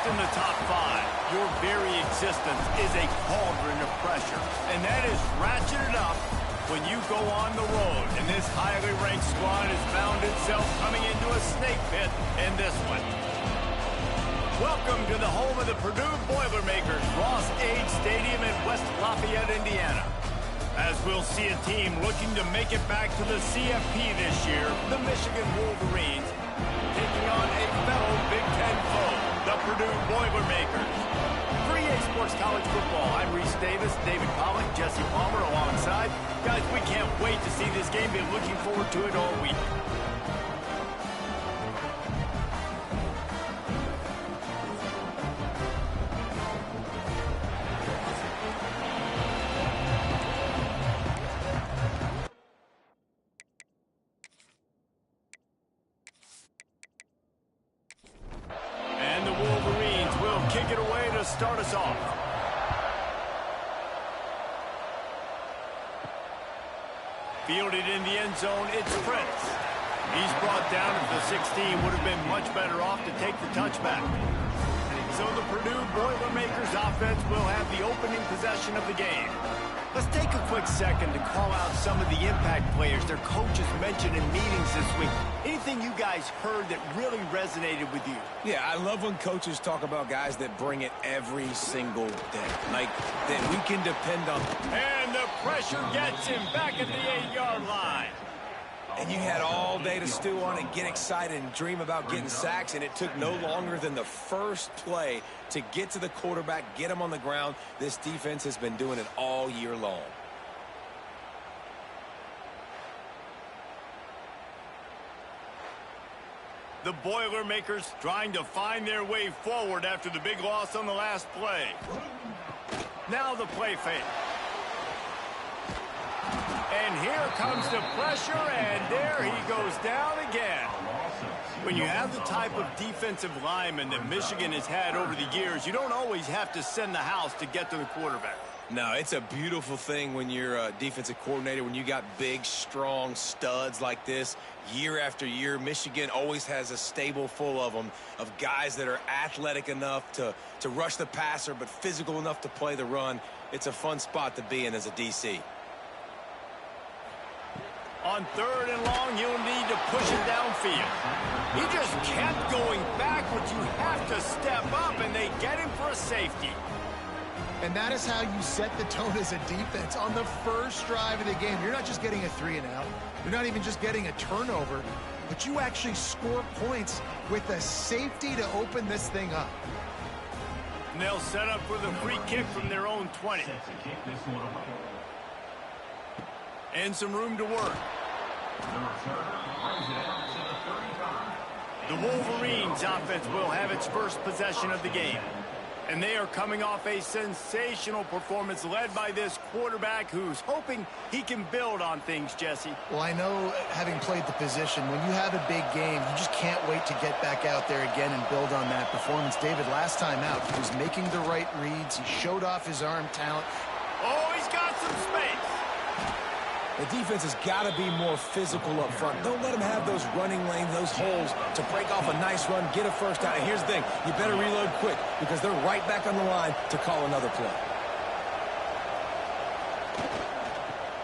Ranked in the top 5, your very existence is a cauldron of pressure. And that is ratcheted up when you go on the road. And this highly ranked squad has found itself coming into a snake pit in this one. Welcome to the home of the Purdue Boilermakers, Ross Age Stadium in West Lafayette, Indiana. As we'll see a team looking to make it back to the CFP this year, the Michigan Wolverines, taking on a fellow Big Ten foe, the Purdue Boilermakers. For EA Sports College Football, I'm Reese Davis, David Pollock, Jesse Palmer alongside. Guys, we can't wait to see this game. Been looking forward to it all week. Start us off. Fielded in the end zone, it's Prince. He's brought down at the 16. Would have been much better off to take the touchback. So the Purdue Boilermakers offense will have the opening possession of the game. Let's take a quick second to call out some of the impact players their coaches mentioned in meetings this week. Anything you guys heard that really resonated with you? Yeah, I love when coaches talk about guys that bring it every single day. Like, that we can depend on. And the pressure gets him back at the 8-yard line. And you had all day to stew on it, get excited, and dream about getting sacks, and it took no longer than the first play to get to the quarterback, get him on the ground. This defense has been doing it all year long. The Boilermakers trying to find their way forward after the big loss on the last play. Now the play fake. And here comes the pressure, and there he goes down again. When you have the type of defensive lineman that Michigan has had over the years, you don't always have to send the house to get to the quarterback. No, it's a beautiful thing when you're a defensive coordinator, when you got big, strong studs like this year after year. Michigan always has a stable full of them, of guys that are athletic enough to rush the passer, but physical enough to play the run. It's a fun spot to be in as a DC. On 3rd and long, you'll need to push it downfield. He just kept going backwards. You have to step up, and they get him for a safety. And that is how you set the tone as a defense. On the first drive of the game, you're not just getting a 3-and-out. You're not even just getting a turnover, but you actually score points with a safety to open this thing up. And they'll set up for the free kick from their own 20. And some room to work. The Wolverines offense will have its first possession of the game. And they are coming off a sensational performance led by this quarterback who's hoping he can build on things, Jesse. Well, I know, having played the position, when you have a big game, you just can't wait to get back out there again and build on that performance. David, last time out, he was making the right reads. He showed off his arm talent. Oh, he's got some space. The defense has got to be more physical up front. Don't let them have those running lanes, those holes to break off a nice run, get a first down. And here's the thing, you better reload quick because they're right back on the line to call another play.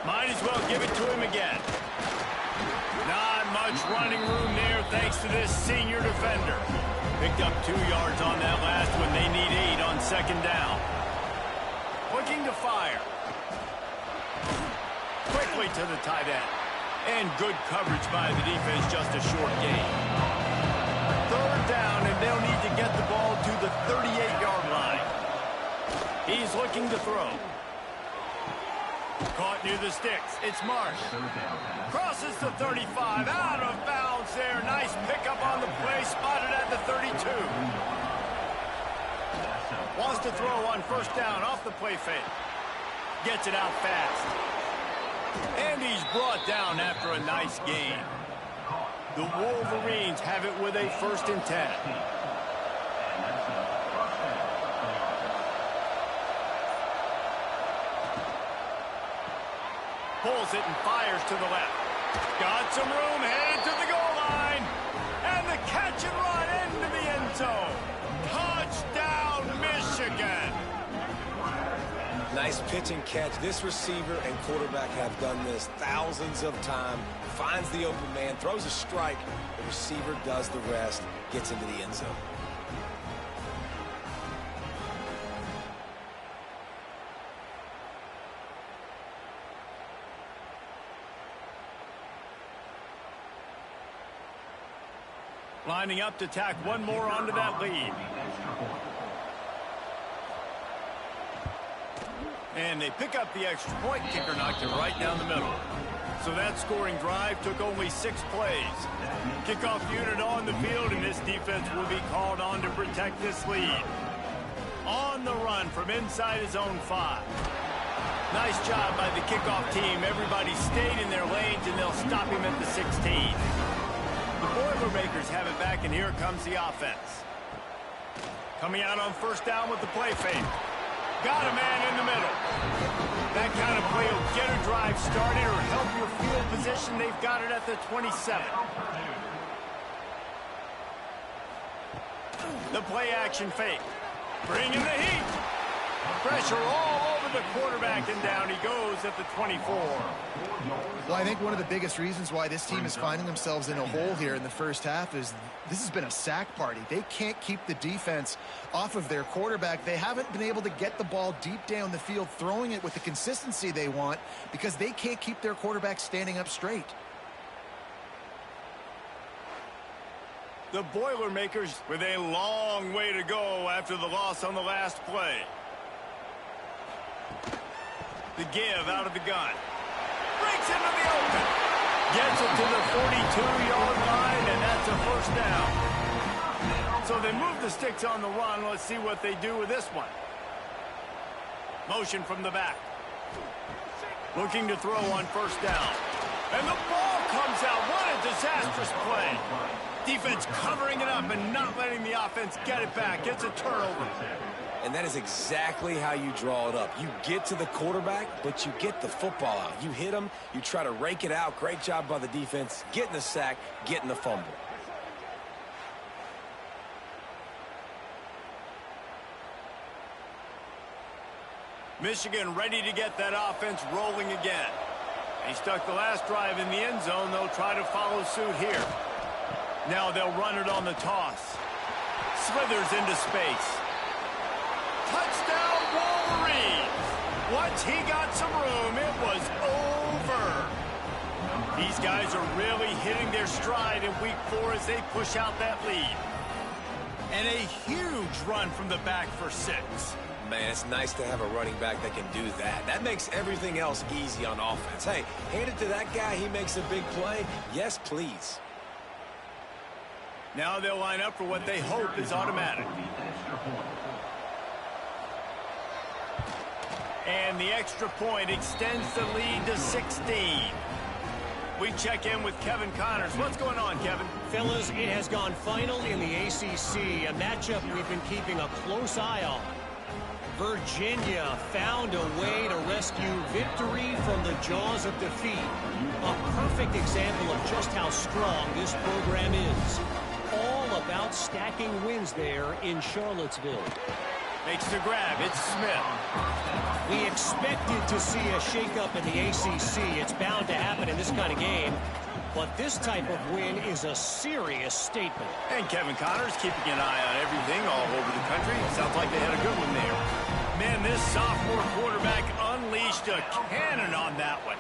Might as well give it to him again. Not much running room there thanks to this senior defender. Picked up 2 yards on that last one. They need 8 on 2nd down. Looking to fire. Quickly to the tight end. And good coverage by the defense, just a short gain. 3rd down, and they'll need to get the ball to the 38-yard line. He's looking to throw. Caught near the sticks. It's Marsh. Crosses the 35. Out of bounds there. Nice pickup on the play. Spotted at the 32. Wants to throw on 1st down off the play fake. Gets it out fast. And he's brought down after a nice gain. The Wolverines have it with a 1st and 10. Pulls it and fires to the left. Got some room, headed to the goal line. And the catch and run into the end zone. Touchdown! Nice pitch and catch. This receiver and quarterback have done this thousands of times. Finds the open man, throws a strike. The receiver does the rest, gets into the end zone. Lining up to tack one more onto that lead. And they pick up the extra point. Kicker knocked it right down the middle. So that scoring drive took only 6 plays. Kickoff unit on the field, and this defense will be called on to protect this lead. On the run from inside his own 5. Nice job by the kickoff team. Everybody stayed in their lanes, and they'll stop him at the 16. The Boilermakers have it back, and here comes the offense. Coming out on first down with the play fake. Got a man in the middle. That kind of play will get a drive started or help your field position. They've got it at the 27. The play action fake. Bringing the heat. Pressure all over the quarterback, and down he goes at the 24. Well, I think one of the biggest reasons why this team is finding themselves in a hole here in the first half is this has been a sack party. They can't keep the defense off of their quarterback. They haven't been able to get the ball deep down the field, throwing it with the consistency they want because they can't keep their quarterback standing up straight. The Boilermakers with a long way to go after the loss on the last play. The give out of the gun. Breaks into the open. Gets it to the 42-yard line, and that's a first down. So they move the sticks on the run. Let's see what they do with this one. Motion from the back. Looking to throw on first down. And the ball comes out. What a disastrous play. Defense covering it up and not letting the offense get it back. Gets a turnover. And that is exactly how you draw it up. You get to the quarterback, but you get the football out. You hit him, you try to rake it out. Great job by the defense. Getting the sack, getting the fumble. Michigan ready to get that offense rolling again. He stuck the last drive in the end zone. They'll try to follow suit here. Now they'll run it on the toss. Slithers into space. Touchdown, Wolverines! Once he got some room, it was over. These guys are really hitting their stride in week 4 as they push out that lead. And a huge run from the back for 6. Man, it's nice to have a running back that can do that. That makes everything else easy on offense. Hey, hand it to that guy. He makes a big play. Yes, please. Now they'll line up for what they hope is automatic. And the extra point extends the lead to 16. We check in with Kevin Connors. What's going on, Kevin? Fellas, it has gone final in the ACC, a matchup we've been keeping a close eye on. Virginia found a way to rescue victory from the jaws of defeat. A perfect example of just how strong this program is. All about stacking wins there in Charlottesville. Makes the grab. It's Smith. We expected to see a shakeup in the ACC. It's bound to happen in this kind of game. But this type of win is a serious statement. And Kevin Connors keeping an eye on everything all over the country. Sounds like they had a good one there. Man, this sophomore quarterback unleashed a cannon on that one.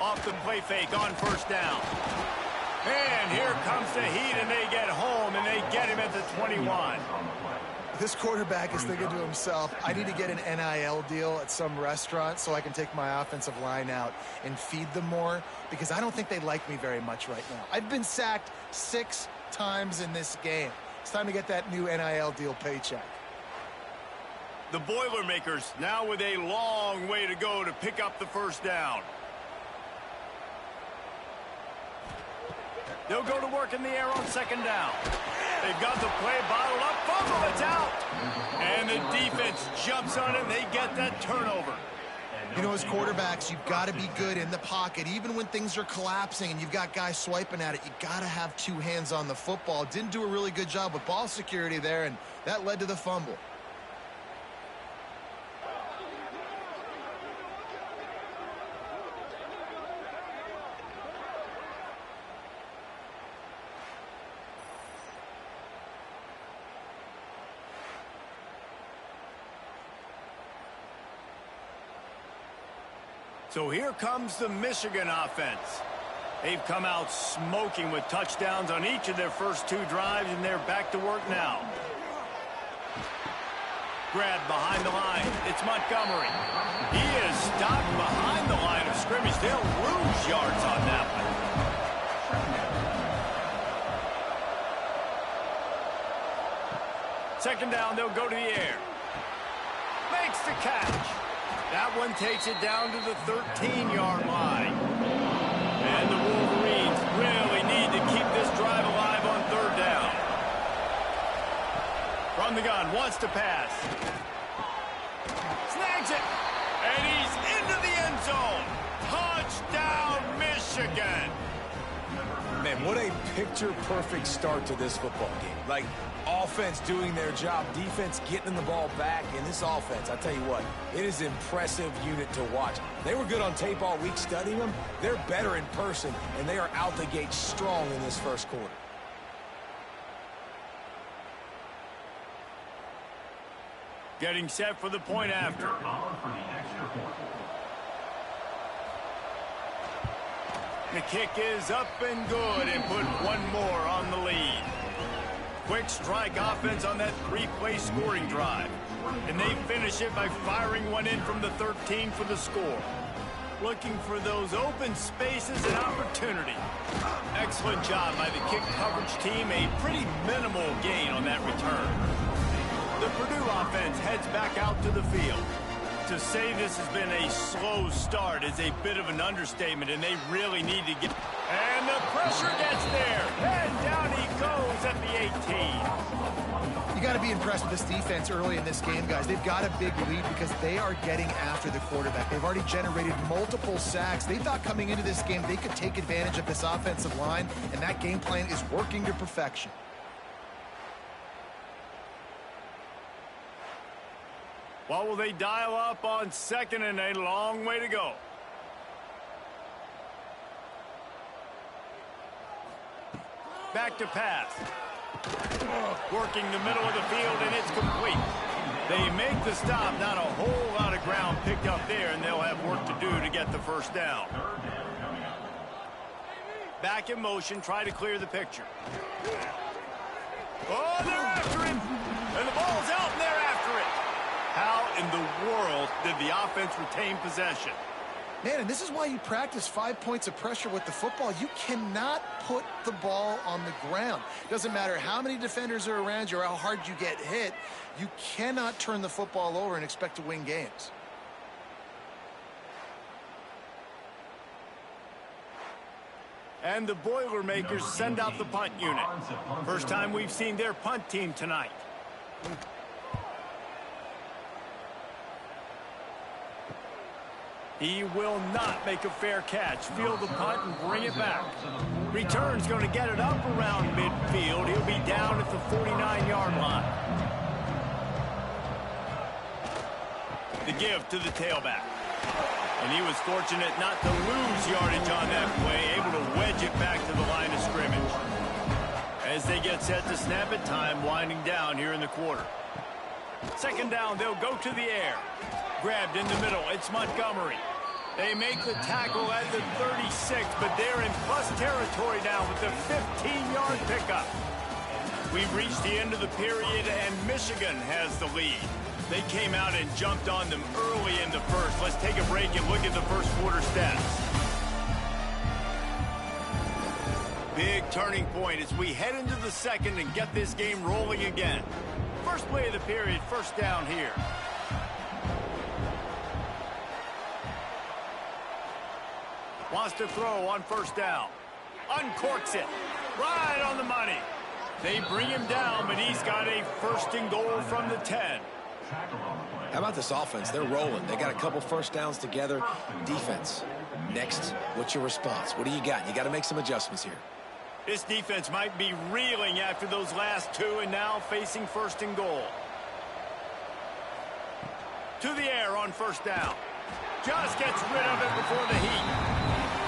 Off the play fake on first down. And here comes the heat, and they get home, and they get him at the 21. This quarterback is thinking to himself, I need to get an NIL deal at some restaurant so I can take my offensive line out and feed them more, because I don't think they like me very much right now. I've been sacked 6 times in this game. It's time to get that new NIL deal paycheck. The Boilermakers now with a long way to go to pick up the first down. They'll go to work in the air on second down. They've got the play bottled up. Fumble, it's out. And the defense jumps on it, and they get that turnover. You know, as quarterbacks, you've got to be good in the pocket. Even when things are collapsing and you've got guys swiping at it, you got to have 2 hands on the football. Didn't do a really good job with ball security there, and that led to the fumble. So here comes the Michigan offense. They've come out smoking with touchdowns on each of their first 2 drives, and they're back to work now. Grab behind the line. It's Montgomery. He is stopped behind the line of scrimmage. They'll lose yards on that one. Second down, they'll go to the air. Makes the catch. That one takes it down to the 13-yard line. And the Wolverines really need to keep this drive alive on 3rd down. From the gun, wants to pass. Snags it. And he's into the end zone. Touchdown, Michigan. Man, what a picture-perfect start to this football game. Like, offense doing their job, defense getting the ball back, and this offense, I tell you what, it is an impressive unit to watch. They were good on tape all week studying them. They're better in person, and they are out the gate strong in this first quarter. Getting set for the point after. The kick is up and good, and put one more on the lead. Quick strike offense on that 3-play scoring drive. And they finish it by firing one in from the 13 for the score. Looking for those open spaces and opportunity. Excellent job by the kick coverage team. A pretty minimal gain on that return. The Purdue offense heads back out to the field. To say this has been a slow start is a bit of an understatement, and they really need to get... And the pressure gets there. And down he goes at the 18. You got to be impressed with this defense early in this game, guys. They've got a big lead because they are getting after the quarterback. They've already generated multiple sacks. They thought coming into this game they could take advantage of this offensive line, and that game plan is working to perfection. What will they dial up on 2nd and a long way to go? Back to pass. Working the middle of the field, and it's complete. They make the stop. Not a whole lot of ground picked up there, and they'll have work to do to get the first down. Back in motion, try to clear the picture. Oh, they're after him. And the ball's out, and they're after it. How in the world did the offense retain possession? Man, and this is why you practice 5 points of pressure with the football. You cannot put the ball on the ground. Doesn't matter how many defenders are around you or how hard you get hit. You cannot turn the football over and expect to win games. And the Boilermakers send out the punt unit. First time we've seen their punt team tonight. He will not make a fair catch. Field the punt and bring it back. Return's going to get it up around midfield. He'll be down at the 49-yard line. The give to the tailback. And he was fortunate not to lose yardage on that play, able to wedge it back to the line of scrimmage. As they get set to snap it, time winding down here in the quarter. Second down, they'll go to the air. Grabbed in the middle, it's Montgomery. They make the tackle at the 36, but they're in plus territory now with the 15-yard pickup. We've reached the end of the period, and Michigan has the lead. They came out and jumped on them early in the first. Let's take a break and look at the first quarter stats. Big turning point as we head into the second and get this game rolling again. First play of the period, first down here. Wants to throw on first down. Uncorks it. Right on the money. They bring him down, but he's got a first and goal from the 10. How about this offense? They're rolling. They got a couple first downs together. Defense. Next, what's your response? What do you got? You got to make some adjustments here. This defense might be reeling after those last two and now facing first and goal. To the air on first down. Just gets rid of it before the heat.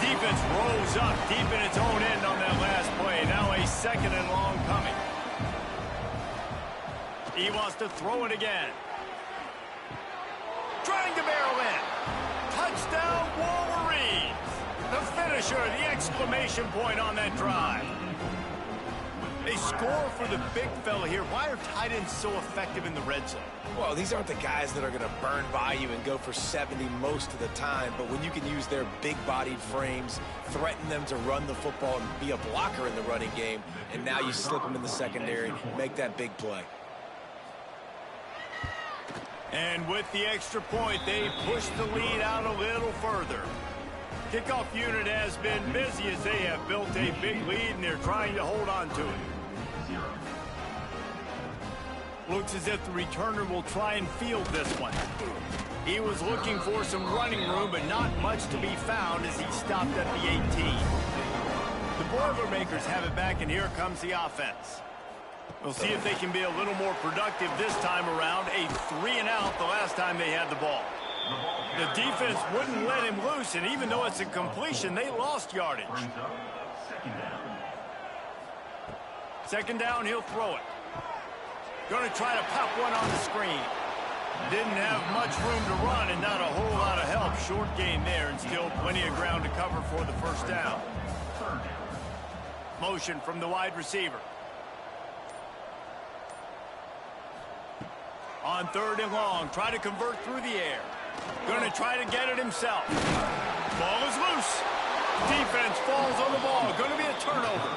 Defense rolls up deep in its own end on that last play. Now a second and long coming. He wants to throw it again. Trying to barrel in. Touchdown, Wolverines! The finisher, the exclamation point on that drive. They score for the big fella here. Why are tight ends so effective in the red zone? Well, these aren't the guys that are going to burn by you and go for 70 most of the time, but when you can use their big-bodied frames, threaten them to run the football and be a blocker in the running game, and now you slip them in the secondary, make that big play. And with the extra point, they push the lead out a little further. Kickoff unit has been busy as they have built a big lead, and they're trying to hold on to it. Looks as if the returner will try and field this one. He was looking for some running room, but not much to be found as he stopped at the 18. The Boilermakers have it back, and here comes the offense. We'll see if they can be a little more productive this time around. A 3-and-out the last time they had the ball. The defense wouldn't let him loose, and even though it's a completion, they lost yardage. Second down, he'll throw it. Going to try to pop one on the screen. Didn't have much room to run and not a whole lot of help. Short gain there and still plenty of ground to cover for the first down. Motion from the wide receiver. On 3rd and long, try to convert through the air. Going to try to get it himself. Ball is loose. Defense falls on the ball. Going to be a turnover.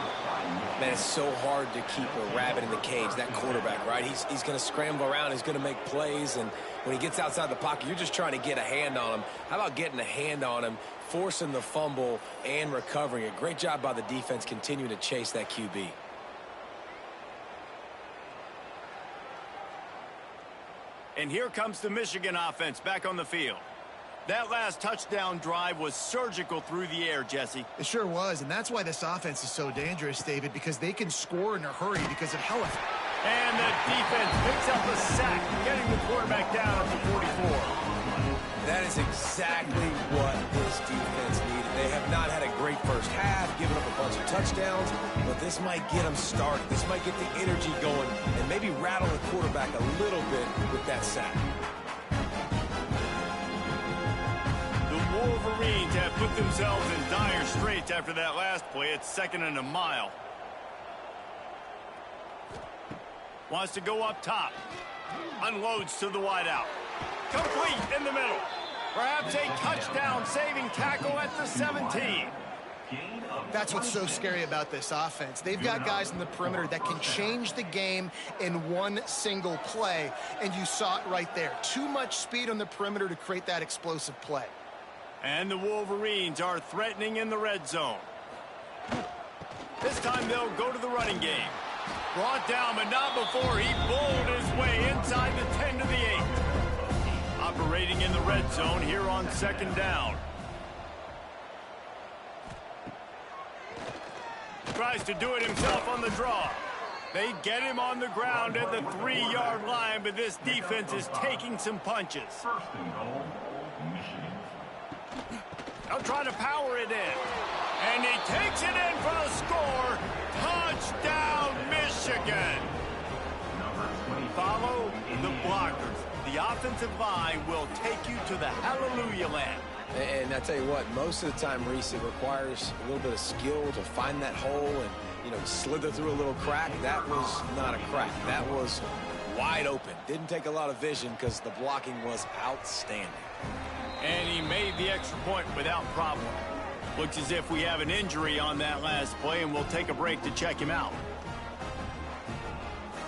Man, it's so hard to keep a rabbit in the cage, that quarterback, right? He's going to scramble around. He's going to make plays, and when he gets outside the pocket, you're just trying to get a hand on him. How about getting a hand on him, forcing the fumble, and recovering it? Great job by the defense continuing to chase that QB. And here comes the Michigan offense back on the field. That last touchdown drive was surgical through the air, Jesse. It sure was, and that's why this offense is so dangerous, David, because they can score in a hurry because of how... And the defense picks up a sack, getting the quarterback down at the 44. That is exactly what this defense needed. They have not had a great first half, given up a bunch of touchdowns, but this might get them started. This might get the energy going and maybe rattle the quarterback a little bit with that sack. Wolverines have put themselves in dire straits after that last play. It's 2nd and a mile. Wants to go up top. Unloads to the wideout. Complete in the middle. Perhaps a touchdown-saving tackle at the 17. That's what's so scary about this offense. They've got guys in the perimeter that can change the game in one single play, and you saw it right there. Too much speed on the perimeter to create that explosive play. And the Wolverines are threatening in the red zone. This time they'll go to the running game. Brought down, but not before he bowled his way inside the 10 to the 8. Operating in the red zone here on 2nd down. Tries to do it himself on the draw. They get him on the ground at the 3-yard line, but this defense is taking some punches. They'll try to power it in. And he takes it in for the score. Touchdown, Michigan. Follow the blockers. The offensive line will take you to the hallelujah land. And I tell you what, most of the time, Reese, it requires a little bit of skill to find that hole and, slither through a little crack. That was not a crack. That was wide open. Didn't take a lot of vision because the blocking was outstanding. And he made the extra point without problem. Looks as if we have an injury on that last play, and we'll take a break to check him out.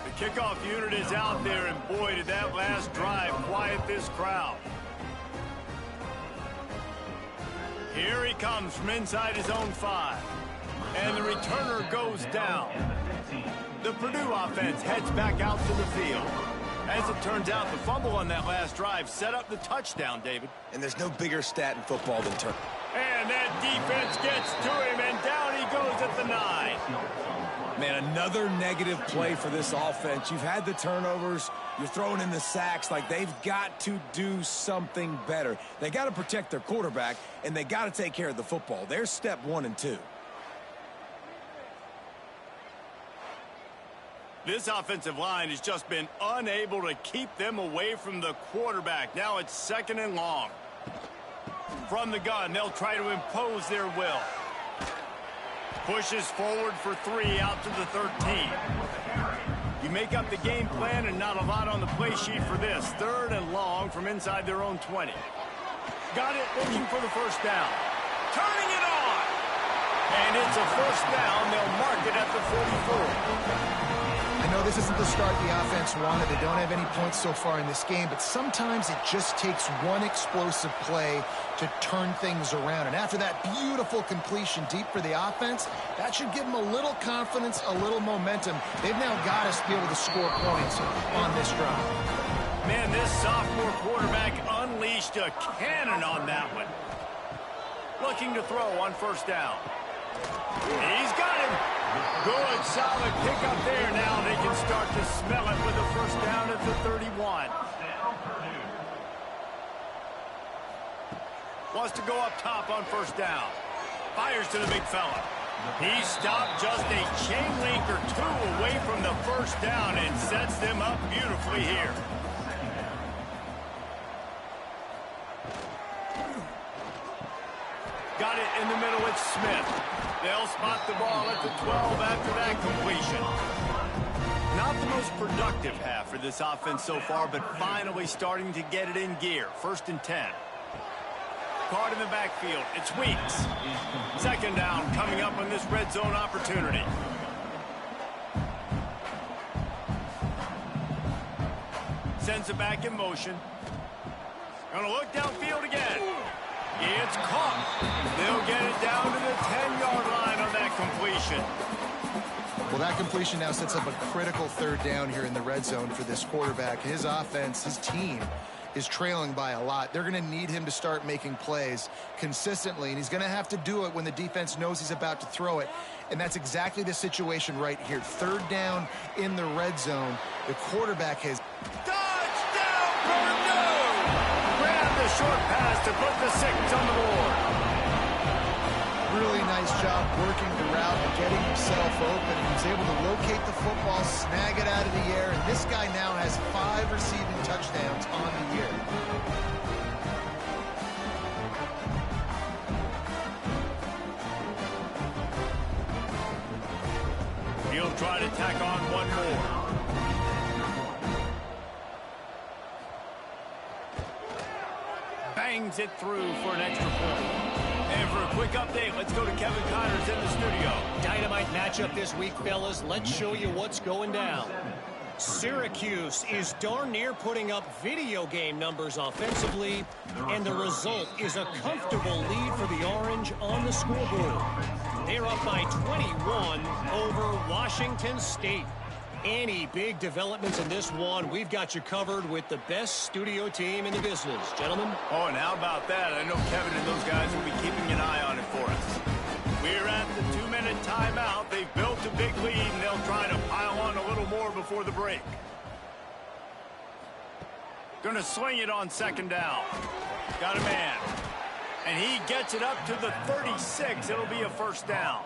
The kickoff unit is out there, and boy, did that last drive quiet this crowd. Here he comes from inside his own 5. And the returner goes down. The Purdue offense heads back out to the field. As it turns out, the fumble on that last drive set up the touchdown, David. And there's no bigger stat in football than turn. And that defense gets to him, and down he goes at the 9. Man, another negative play for this offense. You've had the turnovers. You're throwing in the sacks. Like, they've got to do something better. They got to protect their quarterback, and they got to take care of the football. There's step 1 and 2. This offensive line has just been unable to keep them away from the quarterback. Now it's 2nd and long. From the gun, they'll try to impose their will. Pushes forward for 3 out to the 13. You make up the game plan and not a lot on the play sheet for this. 3rd and long from inside their own 20. Got it, looking for the first down. Turning it on! And it's a first down. They'll mark it at the 44. I know this isn't the start the offense wanted. They don't have any points so far in this game, but sometimes it just takes one explosive play to turn things around. And after that beautiful completion deep for the offense, that should give them a little confidence, a little momentum. They've now got us to be able to score points on this drive. Man, this sophomore quarterback unleashed a cannon on that one. Looking to throw on first down. He's got him. Good, solid pickup there. Now they can start to smell it with a first down at the 31. Wants to go up top on first down. Fires to the big fella. He stopped just a chain link or 2 away from the first down and sets them up beautifully here. Got it in the middle with Smith. They'll spot the ball at the 12 after that completion. Not the most productive half for this offense so far, but finally starting to get it in gear. 1st and 10. Caught in the backfield. It's Weeks. 2nd down coming up on this red zone opportunity. Sends it back in motion. Gonna look downfield again. It's caught. They'll get it down to the 10-yard line on that completion. Well, that completion now sets up a critical 3rd down here in the red zone for this quarterback. His offense, his team, is trailing by a lot. They're going to need him to start making plays consistently, and he's going to have to do it when the defense knows he's about to throw it. And that's exactly the situation right here. 3rd down in the red zone. The quarterback has... Touchdown, Purdue! Grab the short pass to put the 6 on the board. Really nice job working the route and getting himself open. He was able to locate the football, snag it out of the air, and this guy now has 5 receiving touchdowns on the year. He'll try to tack on one more. Bangs it through for an extra point. And for a quick update, let's go to Kevin Connors in the studio. Dynamite matchup this week, fellas. Let's show you what's going down. Syracuse is darn near putting up video game numbers offensively, and the result is a comfortable lead for the Orange on the scoreboard. They're up by 21 over Washington State. Any big developments in this one, we've got you covered with the best studio team in the business. Gentlemen? Oh, and how about that? I know Kevin and those guys will be keeping an eye on it for us. We're at the 2-minute timeout. They've built a big lead, and they'll try to pile on a little more before the break. Gonna swing it on 2nd down. Got a man. And he gets it up to the 36. It'll be a first down.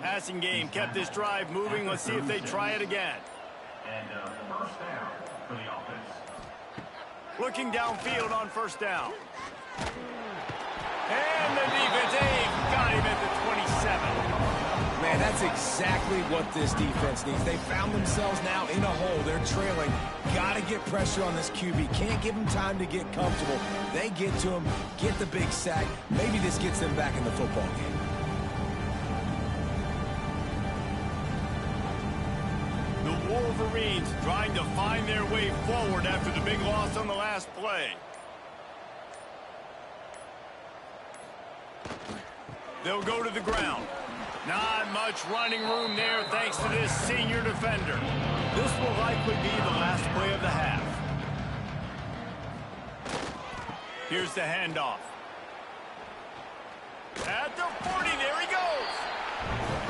Passing game kept this drive moving. Let's see if they try it again. And first down for the offense. Looking downfield on first down. And the defense, got him at the 27. Man, that's exactly what this defense needs. They found themselves now in a hole. They're trailing. Got to get pressure on this QB. Can't give him time to get comfortable. They get to him, get the big sack. Maybe this gets them back in the football game. The Wolverines trying to find their way forward after the big loss on the last play. They'll go to the ground. Not much running room there thanks to this senior defender. This will likely be the last play of the half. Here's the handoff. At the 40, there he goes.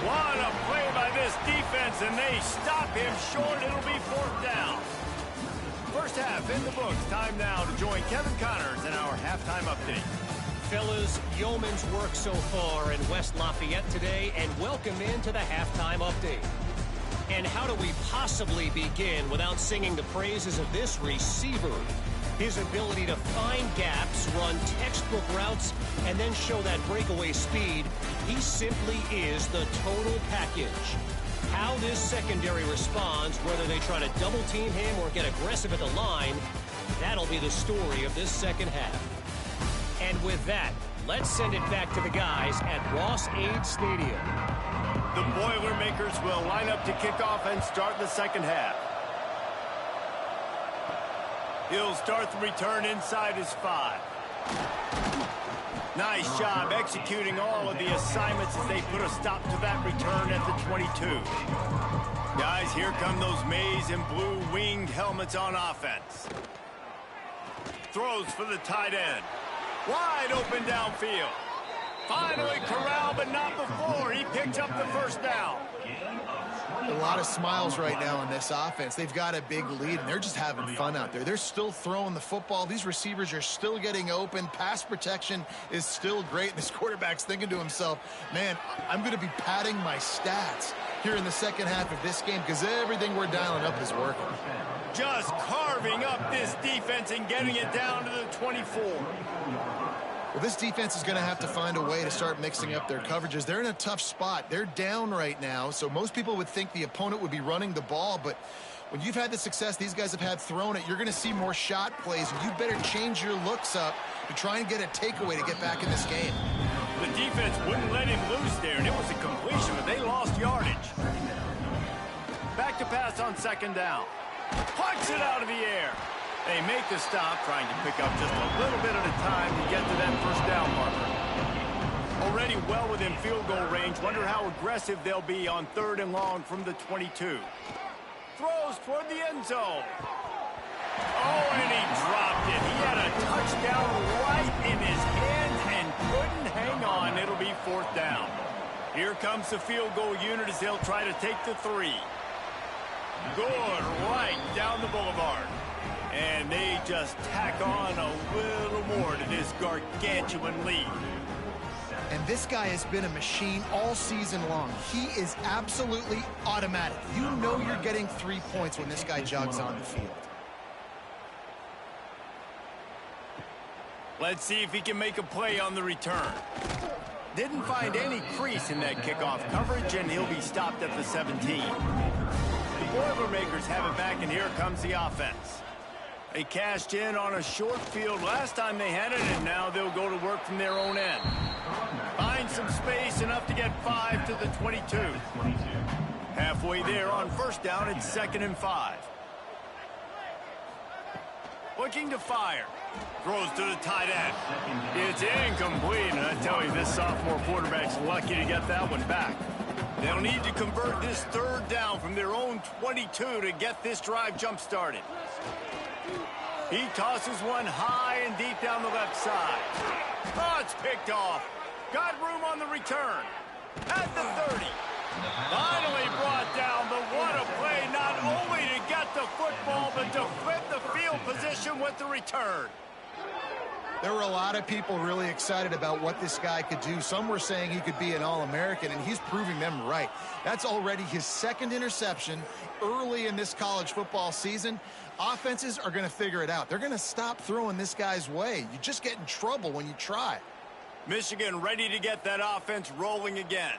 What a play by this defense, and they stop him short. It'll be 4th down. First half in the books. Time now to join Kevin Connors in our halftime update. Fellas, yeoman's work so far in West Lafayette today, and welcome into the halftime update. And how do we possibly begin without singing the praises of this receiver? His ability to find gaps, run textbook routes, and then show that breakaway speed, he simply is the total package. How this secondary responds, whether they try to double team him or get aggressive at the line, that'll be the story of this second half. And with that, let's send it back to the guys at Ross-Ade Stadium. The Boilermakers will line up to kick off and start the second half. He'll start the return inside his 5. Nice job executing all of the assignments as they put a stop to that return at the 22. Guys, here come those maize and blue winged helmets on offense. Throws for the tight end. Wide open downfield. Finally corralled, but not before. He picks up the first down. A lot of smiles right now on this offense. They've got a big lead, and they're just having fun out there. They're still throwing the football. These receivers are still getting open. Pass protection is still great. And this quarterback's thinking to himself, man, I'm going to be padding my stats here in the second half of this game because everything we're dialing up is working. Just carving up this defense and getting it down to the 24. Well, this defense is going to have to find a way to start mixing up their coverages. They're in a tough spot. They're down right now, so most people would think the opponent would be running the ball, but when you've had the success these guys have had throwing it, you're going to see more shot plays, and you better change your looks up to try and get a takeaway to get back in this game. The defense wouldn't let him loose there, and it was a completion, but they lost yardage. Back to pass on second down. Plucks it out of the air. They make the stop, trying to pick up just a little bit at a time to get to that first down marker. Already well within field goal range. Wonder how aggressive they'll be on 3rd and long from the 22. Throws toward the end zone. Oh, and he dropped it. He had a touchdown right in his hands and couldn't hang on. It'll be 4th down. Here comes the field goal unit as they'll try to take the 3. Good right down the boulevard. And they just tack on a little more to this gargantuan lead. And this guy has been a machine all season long. He is absolutely automatic. You know you're getting 3 points when this guy jogs on the field. Let's see if he can make a play on the return. Didn't find any crease in that kickoff coverage, and he'll be stopped at the 17. The Boilermakers have it back, and here comes the offense. They cashed in on a short field last time they had it, and now they'll go to work from their own end. Find some space, enough to get 5 to the 22. Halfway there on first down, it's 2nd and 5. Looking to fire. Throws to the tight end. It's incomplete, and I tell you, this sophomore quarterback's lucky to get that one back. They'll need to convert this 3rd down from their own 22 to get this drive jump-started. He tosses one high and deep down the left side. Oh, it's picked off. Got room on the return. At the 30. Finally brought down, but what a play, not only to get the football, but to flip the field position with the return. There were a lot of people really excited about what this guy could do. Some were saying he could be an All-American, and he's proving them right. That's already his 2nd interception early in this college football season. Offenses are going to figure it out. They're going to stop throwing this guy's way. You just get in trouble when you try. Michigan ready to get that offense rolling again.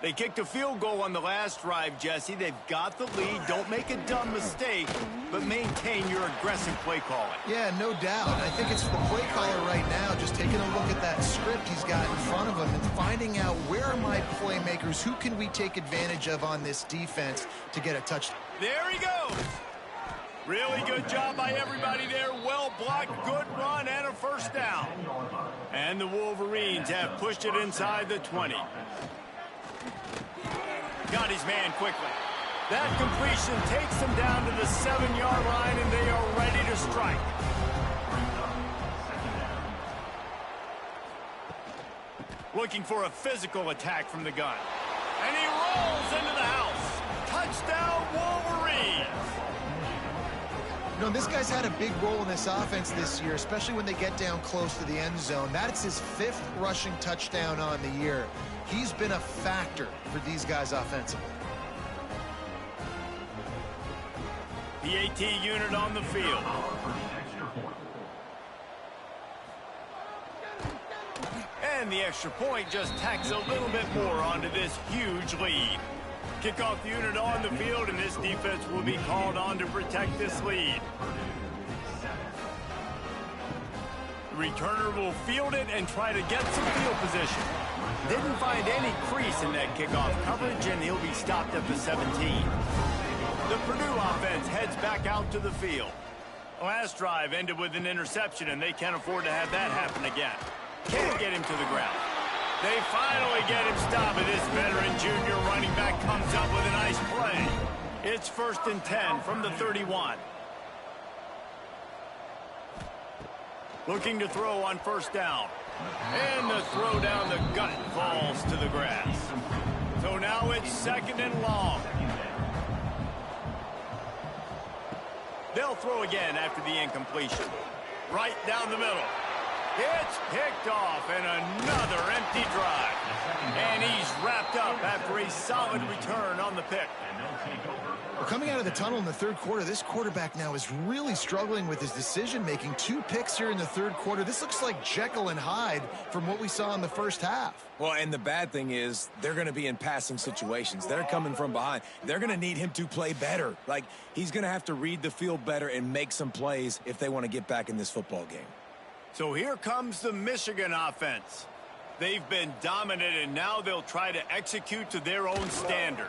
They kicked a field goal on the last drive, Jesse. They've got the lead. Don't make a dumb mistake, but maintain your aggressive play calling. Yeah, no doubt. I think it's the play caller right now just taking a look at that script he's got in front of him and finding out where are my playmakers, who can we take advantage of on this defense to get a touchdown. There he goes. Really good job by everybody there. Well blocked, good run, and a first down. And the Wolverines have pushed it inside the 20. Got his man quickly. That completion takes them down to the 7-yard line, and they are ready to strike. Looking for a physical attack from the gun. And he rolls into the house. Touchdown, Wolverines. You know, this guy's had a big role in this offense this year, especially when they get down close to the end zone. That's his 5th rushing touchdown on the year. He's been a factor for these guys offensively. The AT unit on the field. And the extra point just tacks a little bit more onto this huge lead. Kickoff unit on the field, and this defense will be called on to protect this lead. The returner will field it and try to get some field position. Didn't find any crease in that kickoff coverage, and he'll be stopped at the 17. The Purdue offense heads back out to the field. Last drive ended with an interception, and they can't afford to have that happen again. Can't get him to the ground. They finally get him stopped, and this veteran junior running back comes up with a nice play. It's 1st and 10 from the 31. Looking to throw on 1st down. And the throw down the gut falls to the grass. So now it's 2nd and long. They'll throw again after the incompletion. Right down the middle. It's picked off, and another empty drive. And he's wrapped up after a solid return on the pick. Well, coming out of the tunnel in the 3rd quarter, this quarterback now is really struggling with his decision-making. 2 picks here in the 3rd quarter. This looks like Jekyll and Hyde from what we saw in the 1st half. Well, and the bad thing is they're going to be in passing situations. They're coming from behind. They're going to need him to play better. Like, he's going to have to read the field better and make some plays if they want to get back in this football game. So here comes the Michigan offense. They've been dominant, and now they'll try to execute to their own standard.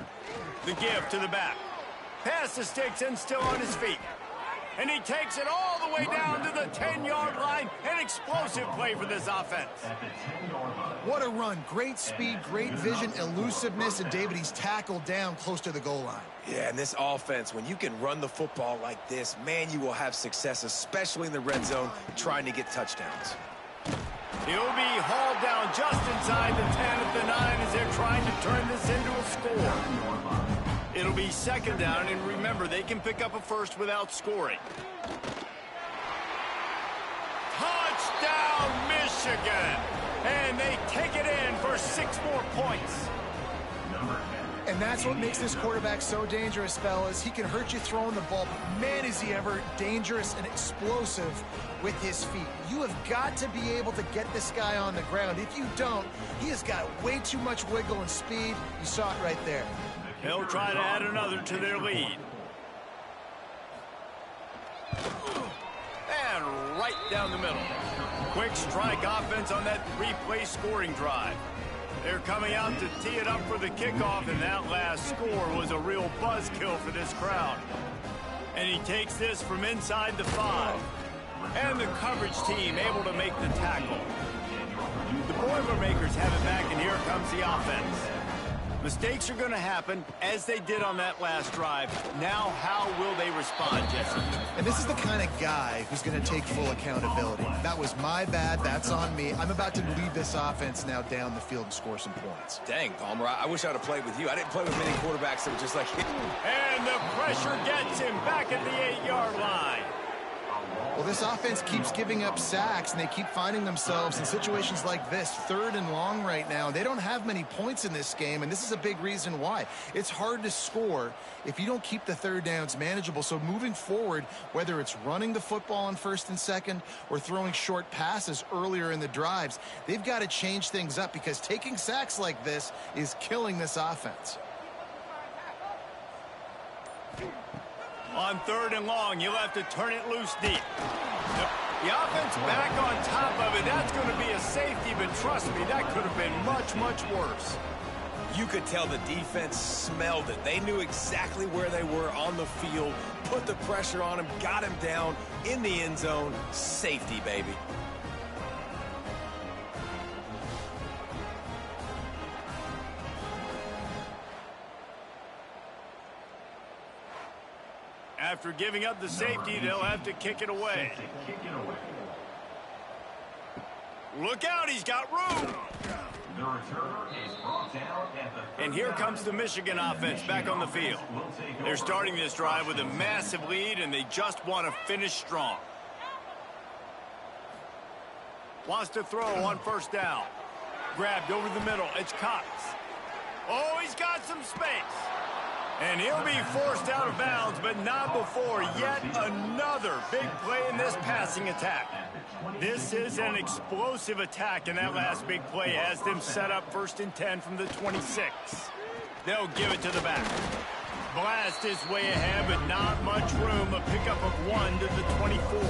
The give to the back. Pass to Sticks and still on his feet. And he takes it all the way down to the 10-yard line. An explosive play for this offense. What a run. Great speed, great vision, elusiveness, and David, he's tackled down close to the goal line. Yeah, and this offense, when you can run the football like this, man, you will have success, especially in the red zone, trying to get touchdowns. He'll be hauled down just inside the 10 at the 9 as they're trying to turn this into a score. It'll be 2nd down, and remember, they can pick up a first without scoring. Touchdown, Michigan! And they take it in for 6 more points. And that's what makes this quarterback so dangerous, fellas. He can hurt you throwing the ball, but man, is he ever dangerous and explosive with his feet. You have got to be able to get this guy on the ground. If you don't, he has got way too much wiggle and speed. You saw it right there. They'll try to add another to their lead. And right down the middle. Quick strike offense on that 3-play scoring drive. They're coming out to tee it up for the kickoff, and that last score was a real buzzkill for this crowd. And he takes this from inside the 5. And the coverage team able to make the tackle. The Boilermakers have it back, and here comes the offense. Mistakes are going to happen, as they did on that last drive. Now, how will they respond, Jesse? And this is the kind of guy who's going to take full accountability. That was my bad. That's on me. I'm about to lead this offense now down the field and score some points. Dang, Palmer, I wish I would have played with you. I didn't play with many quarterbacks that were just like... And the pressure gets him back at the 8-yard line. Well, this offense keeps giving up sacks, and they keep finding themselves in situations like this, 3rd and long right now. They don't have many points in this game, and this is a big reason why. It's hard to score if you don't keep the 3rd downs manageable. So moving forward, whether it's running the football on 1st and 2nd or throwing short passes earlier in the drives, they've got to change things up because taking sacks like this is killing this offense. On 3rd and long, you'll have to turn it loose deep. The offense back on top of it. That's going to be a safety, but trust me, that could have been much, much worse. You could tell the defense smelled it. They knew exactly where they were on the field, put the pressure on him, got him down in the end zone. Safety, baby. After giving up the safety, they'll have to kick it away. Look out, he's got room. And here comes the Michigan offense back on the field. They're starting this drive with a massive lead, and they just want to finish strong. Wants to throw on 1st down. Grabbed over the middle. It's Cox. Oh, he's got some space. And he'll be forced out of bounds, but not before yet another big play in this passing attack. This is an explosive attack, and that last big play has them set up 1st and 10 from the 26. They'll give it to the back. Blast is way ahead, but not much room. A pickup of 1 to the 24.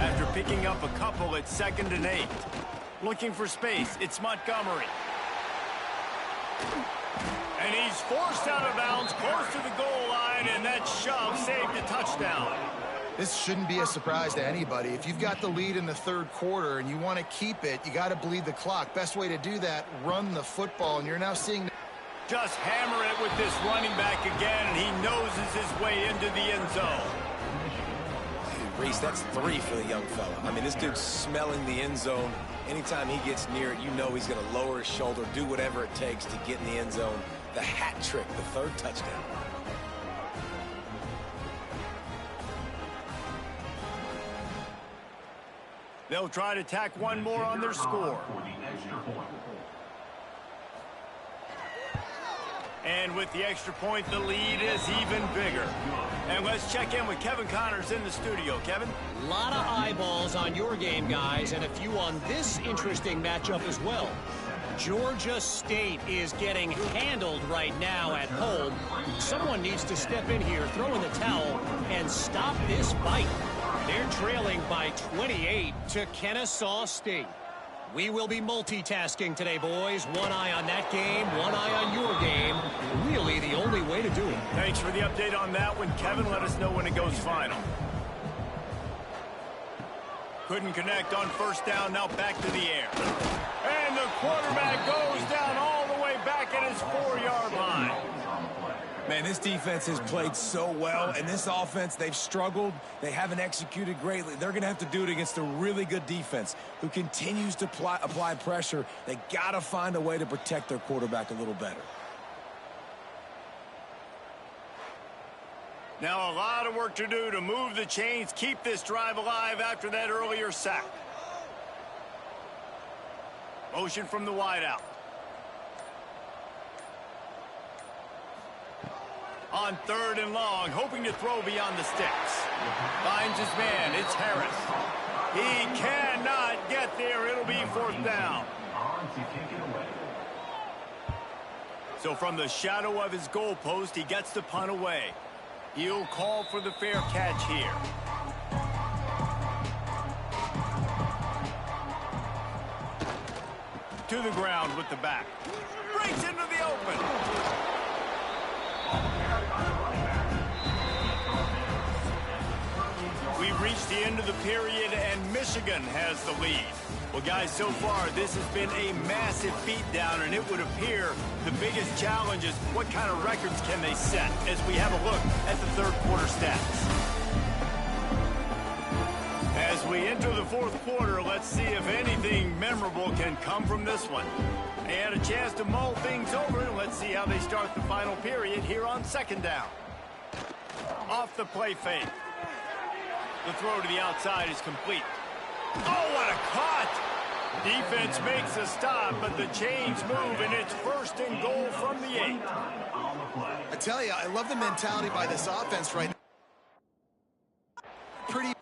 After picking up a couple, it's 2nd and 8. Looking for space, it's Montgomery. And he's forced out of bounds close to the goal line, and that shove saved a touchdown. This shouldn't be a surprise to anybody. If you've got the lead in the 3rd quarter and you want to keep it, you got to bleed the clock. Best way to do that, run the football, and you're now seeing... Just hammer it with this running back again, and he noses his way into the end zone. Dude, Reese, that's 3 for the young fella. I mean, this dude's smelling the end zone. Anytime he gets near it, you know he's going to lower his shoulder, do whatever it takes to get in the end zone. The hat trick, the 3rd touchdown. They'll try to tack one more on their score. And with the extra point, the lead is even bigger. And let's check in with Kevin Connors in the studio. Kevin? A lot of eyeballs on your game, guys, and a few on this interesting matchup as well. Georgia State is getting handled right now at home. Someone needs to step in here, throw in the towel, and stop this fight. They're trailing by 28 to Kennesaw State. We will be multitasking today, boys. One eye on that game, one eye on your game. Really the only way to do it. Thanks for the update on that one, Kevin. Let us know when it goes final. Couldn't connect on 1st down, now back to the air. And the quarterback goes down all the way back at his 4-yard line. Man, this defense has played so well, and this offense, they've struggled. They haven't executed greatly. They're going to have to do it against a really good defense who continues to apply pressure. They got to find a way to protect their quarterback a little better. Now a lot of work to do to move the chains, keep this drive alive after that earlier sack. Motion from the wideout. On 3rd and long, hoping to throw beyond the sticks. Finds his man, it's Harris. He cannot get there, it'll be 4th down. So from the shadow of his goalpost, he gets the punt away. He'll call for the fair catch here. To the ground with the back. Breaks into the open. We've reached the end of the period, and Michigan has the lead. Well, guys, so far, this has been a massive beatdown, and it would appear the biggest challenge is what kind of records can they set as we have a look at the 3rd quarter stats. As we enter the 4th quarter, let's see if anything memorable can come from this one. They had a chance to mull things over, and let's see how they start the final period here on 2nd down. Off the play fake. The throw to the outside is complete. Oh, what a cut! Defense makes a stop, but the chains move, and it's 1st and goal from the 8. I tell you, I love the mentality by this offense right now. Pretty...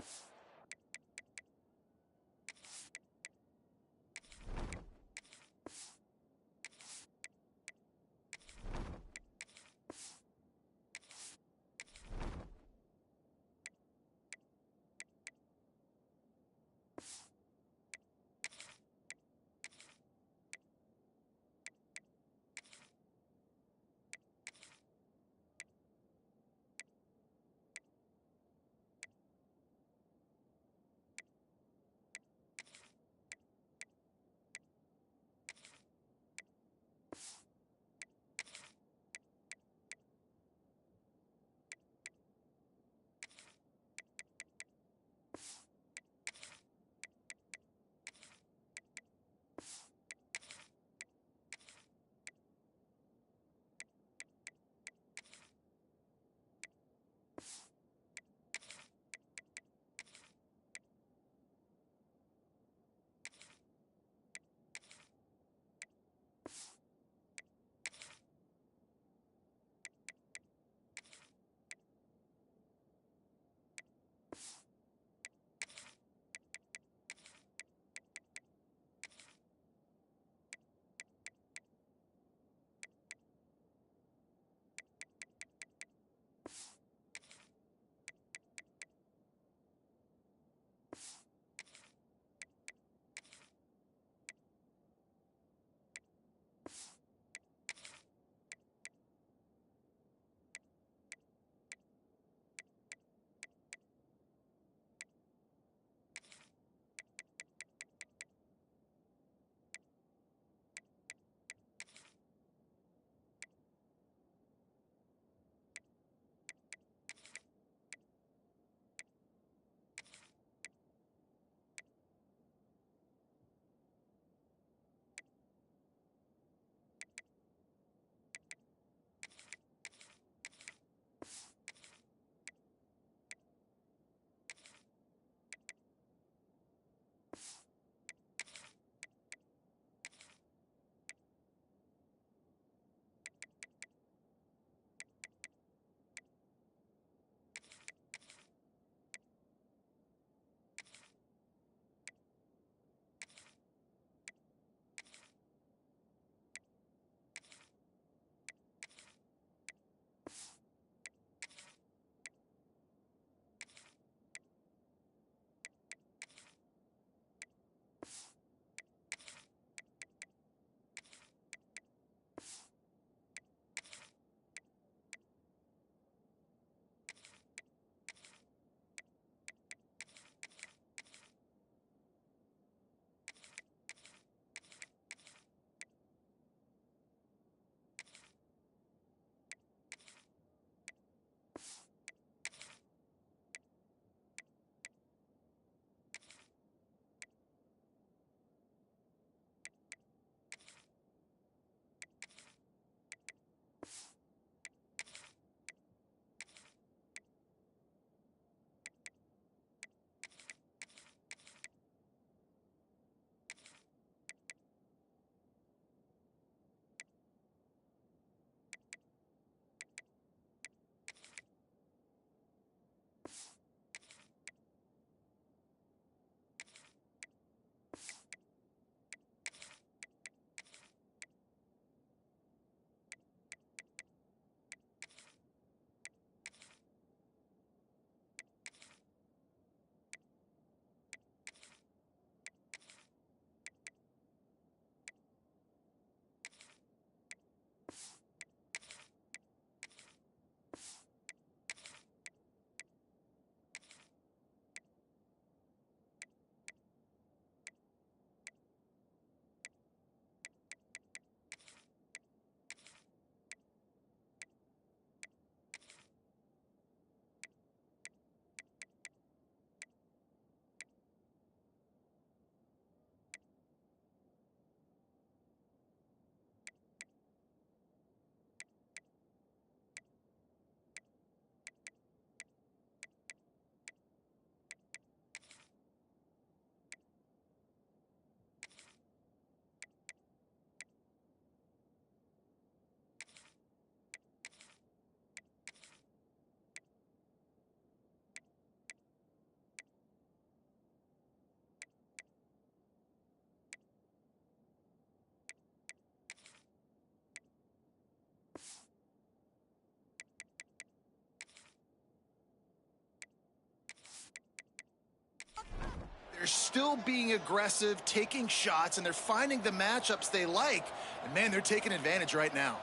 They're still being aggressive, taking shots, and they're finding the matchups they like. And, man, they're taking advantage right now.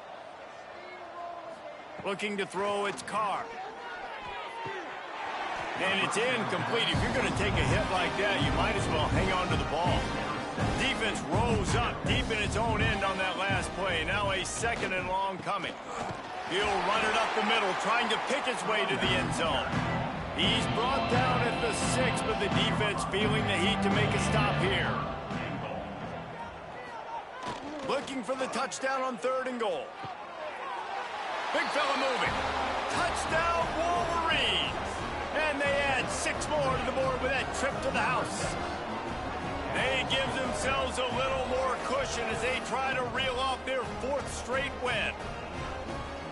Looking to throw, it's Carr. And it's incomplete. If you're going to take a hit like that, you might as well hang on to the ball. Defense rose up deep in its own end on that last play. Now a 2nd and long coming. He'll run it up the middle, trying to pick his way to the end zone. He's brought down at the 6, but the defense feeling the heat to make a stop here. Looking for the touchdown on 3rd and goal. Big fella moving. Touchdown, Wolverines. And they add 6 more to the board with that trip to the house. They give themselves a little more cushion as they try to reel off their 4th straight win.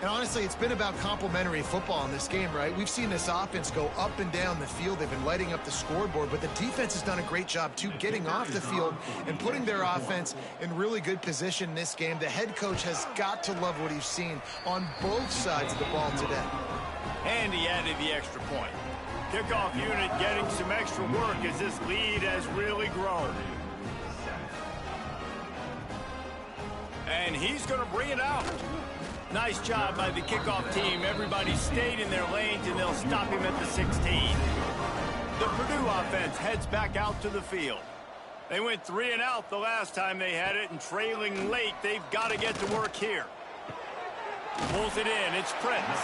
And honestly, it's been about complementary football in this game, right? We've seen this offense go up and down the field. They've been lighting up the scoreboard, but the defense has done a great job, too, getting off the field and putting their offense in really good position in this game. The head coach has got to love what he's seen on both sides of the ball today. And he added the extra point. Kickoff unit getting some extra work as this lead has really grown. And he's going to bring it out. Nice job by the kickoff team. Everybody stayed in their lanes, and they'll stop him at the 16. The Purdue offense heads back out to the field. They went 3 and out the last time they had it, and trailing late, they've got to get to work here. Pulls it in. It's Prince.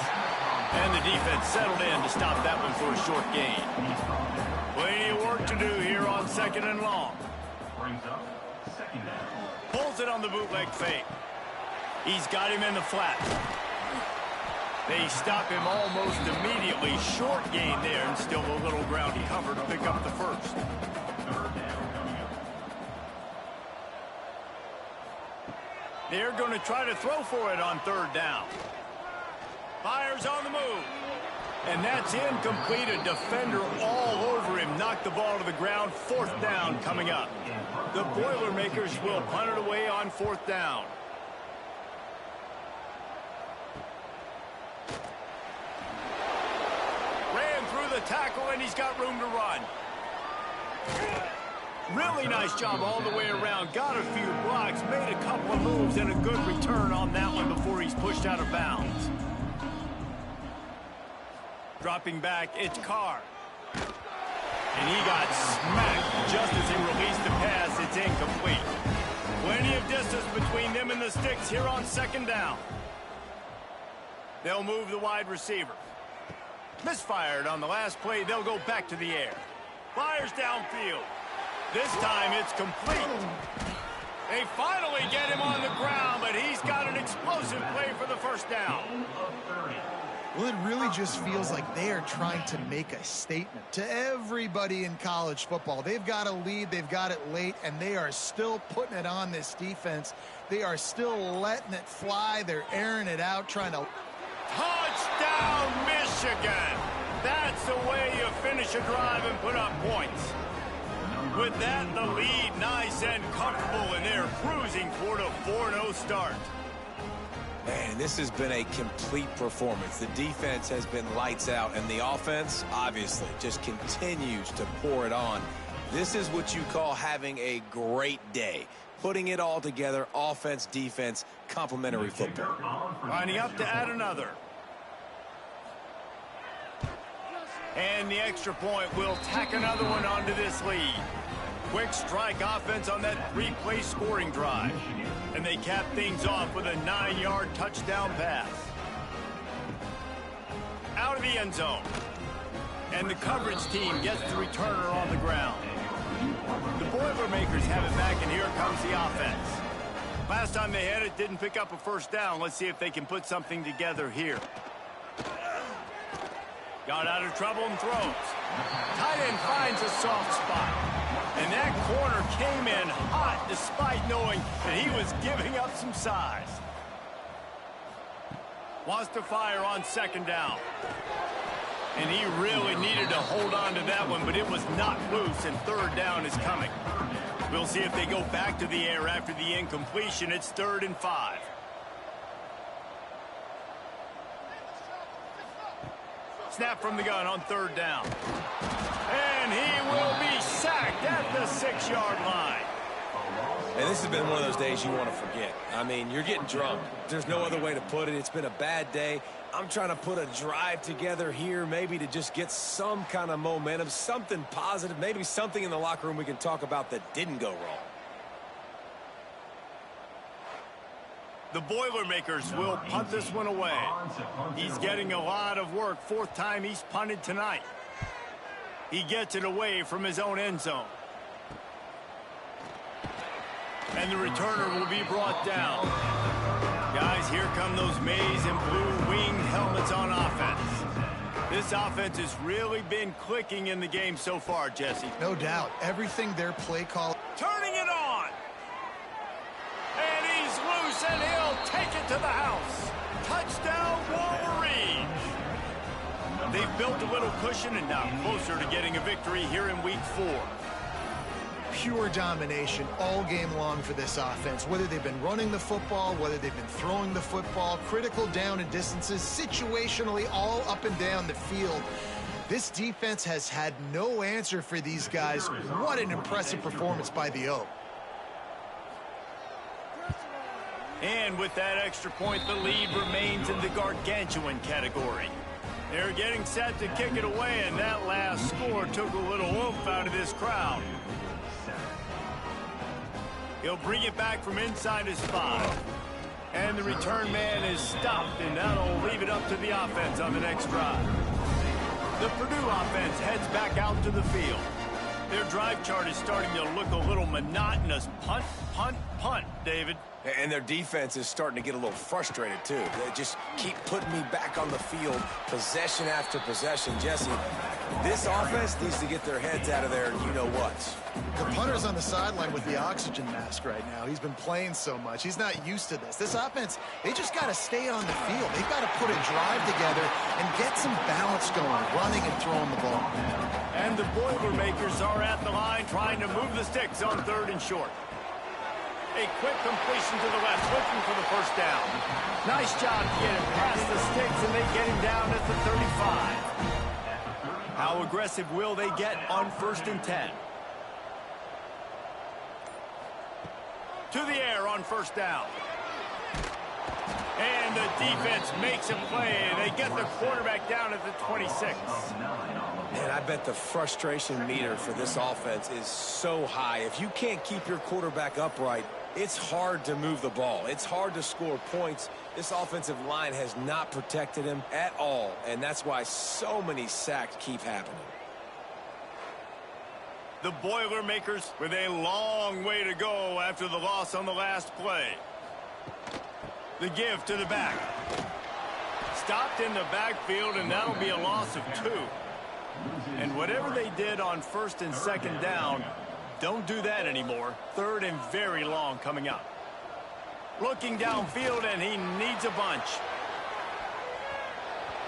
And the defense settled in to stop that one for a short gain. Plenty of work to do here on 2nd and long. Pulls it on the bootleg fake. He's got him in the flat. They stop him almost immediately. Short gain there, and still a little ground cover to pick up the 1st. They're going to try to throw for it on 3rd down. Fires on the move. And that's incomplete. A defender all over him. Knocked the ball to the ground. 4th down coming up. The Boilermakers will punt it away on 4th down. Ran through the tackle, and he's got room to run. Really nice job all the way around. Got a few blocks, made a couple of moves, and a good return on that one before he's pushed out of bounds. Dropping back, it's Carr. And he got smacked just as he released the pass. It's incomplete. Plenty of distance between them and the sticks here on 2nd down. They'll move the wide receiver. Misfired on the last play. They'll go back to the air. Fires downfield. This time it's complete. They finally get him on the ground, but he's got an explosive play for the 1st down. Well, it really just feels like they are trying to make a statement to everybody in college football. They've got a lead, they've got it late, and they are still putting it on this defense. They are still letting it fly. They're airing it out, trying to... Touchdown, Michigan! That's the way you finish a drive and put up points. With that, the lead nice and comfortable, and they're cruising toward a 4-0 start. Man, this has been a complete performance. The defense has been lights out, and the offense, obviously, just continues to pour it on. This is what you call having a great day. Putting it all together, offense, defense, complementary football. Lining up to add another. And the extra point will tack another one onto this lead. Quick strike offense on that 3-play scoring drive. And they cap things off with a 9-yard touchdown pass. Out of the end zone. And the coverage team gets the returner on the ground. The Boilermakers have it back, and here comes the offense. Last time they had it, didn't pick up a 1st down. Let's see if they can put something together here. Got out of trouble and throws. Tight end finds a soft spot. And that corner came in hot despite knowing that he was giving up some size. Wants to fire on 2nd down. And he really needed to hold on to that one, but it was not loose, and 3rd down is coming. We'll see if they go back to the air after the incompletion. It's 3rd and 5. Snap from the gun on 3rd down. And he will be sacked at the 6-yard line. And this has been one of those days you want to forget. I mean, you're getting drunk. There's no other way to put it. It's been a bad day. I'm trying to put a drive together here, maybe to just get some kind of momentum, something positive, maybe something in the locker room we can talk about that didn't go wrong. The Boilermakers will punt this one away. He's getting a lot of work. 4th time he's punted tonight. He gets it away from his own end zone. And the returner will be brought down. Guys, here come those maize and blue winged helmets on offense. This offense has really been clicking in the game so far, Jesse. No doubt. Everything their play call. Turning it on. And he's loose, and he'll take it to the house. Touchdown, Wolverines. They've built a little cushion and now closer to getting a victory here in Week 4. Pure domination all game long for this offense. Whether they've been running the football, whether they've been throwing the football, critical down and distances, situationally all up and down the field. This defense has had no answer for these guys. What an impressive performance by the O. And with that extra point, the lead remains in the gargantuan category. They're getting set to kick it away, and that last score took a little oomph out of this crowd. He'll bring it back from inside his 5. And the return man is stopped, and that'll leave it up to the offense on the next drive. The Purdue offense heads back out to the field. Their drive chart is starting to look a little monotonous. Punt, punt, punt, David. And their defense is starting to get a little frustrated, too. They just keep putting me back on the field, possession after possession. Jesse, this offense needs to get their heads out of there, and you know what. The punter's on the sideline with the oxygen mask right now. He's been playing so much. He's not used to this. This offense, they just got to stay on the field. They've got to put a drive together and get some balance going, running and throwing the ball. And the Boilermakers are at the line trying to move the sticks on 3rd and short. A quick completion to the left, looking for the first down. Nice job to get him past the sticks, and they get him down at the 35. How aggressive will they get on 1st and 10? To the air on 1st down. And the defense makes a play, and they get the quarterback down at the 26. Man, I bet the frustration meter for this offense is so high. If you can't keep your quarterback upright, it's hard to move the ball. It's hard to score points. This offensive line has not protected him at all, and that's why so many sacks keep happening. The Boilermakers with a long way to go after the loss on the last play. The give to the back. Stopped in the backfield, and that'll be a loss of 2. And whatever they did on 1st and 2nd down, don't do that anymore. 3rd and very long coming up. Looking downfield, and he needs a bunch.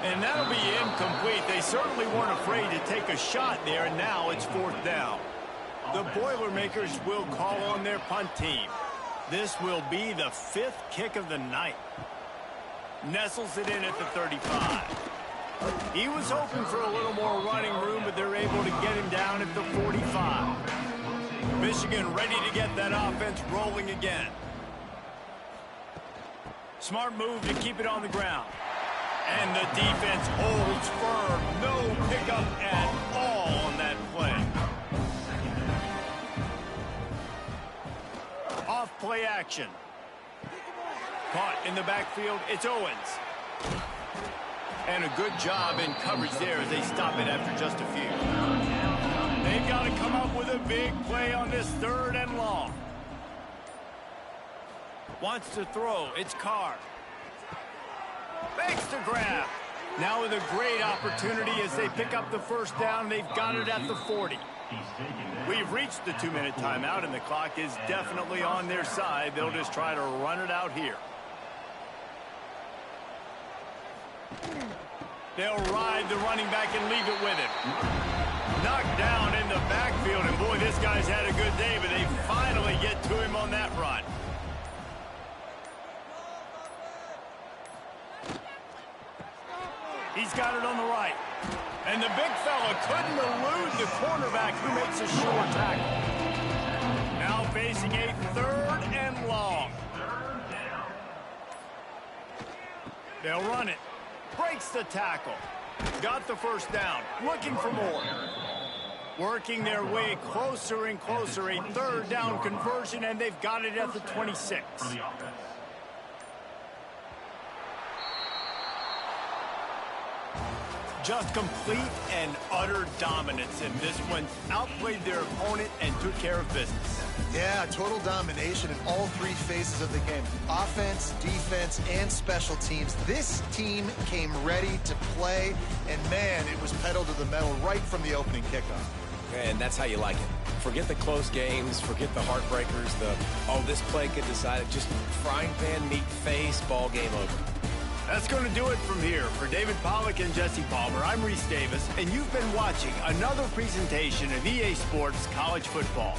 And that'll be incomplete. They certainly weren't afraid to take a shot there, and now it's 4th down. The Boilermakers will call on their punt team. This will be the 5th kick of the night. Nestles it in at the 35. He was hoping for a little more running room, but they're able to get him down at the 45. Michigan ready to get that offense rolling again. Smart move to keep it on the ground. And the defense holds firm. No pickup at all on that play. Off play action. Caught in the backfield. It's Owens. And a good job in coverage there as they stop it after just a few. They've got to come up with a big play on this 3rd and long. Wants to throw. It's Carr. Makes the grab. Now with a great opportunity as they pick up the 1st down. They've got it at the 40. We've reached the 2-minute timeout, and the clock is definitely on their side. They'll just try to run it out here. They'll ride the running back and leave it with him. Knocked down in the backfield, and boy, this guy's had a good day, but they finally get to him on that run. He's got it on the right. And And the big fella couldn't elude the cornerback who makes a sure tackle. Now facing a 3rd and long. They'll run it. Breaks the tackle. Got the first down. Looking for more. Working their way closer and closer. A 3rd down conversion, and they've got it at the 26. Just complete and utter dominance in this one. Outplayed their opponent and took care of business. Yeah, total domination in all 3 phases of the game. Offense, defense, and special teams. This team came ready to play, and man, it was pedal to the metal right from the opening kickoff. And that's how you like it. Forget the close games, forget the heartbreakers, this play could decide it. Just frying pan, meat face, ball game over. That's going to do it from here. For David Pollack and Jesse Palmer, I'm Reese Davis, and you've been watching another presentation of EA Sports College Football.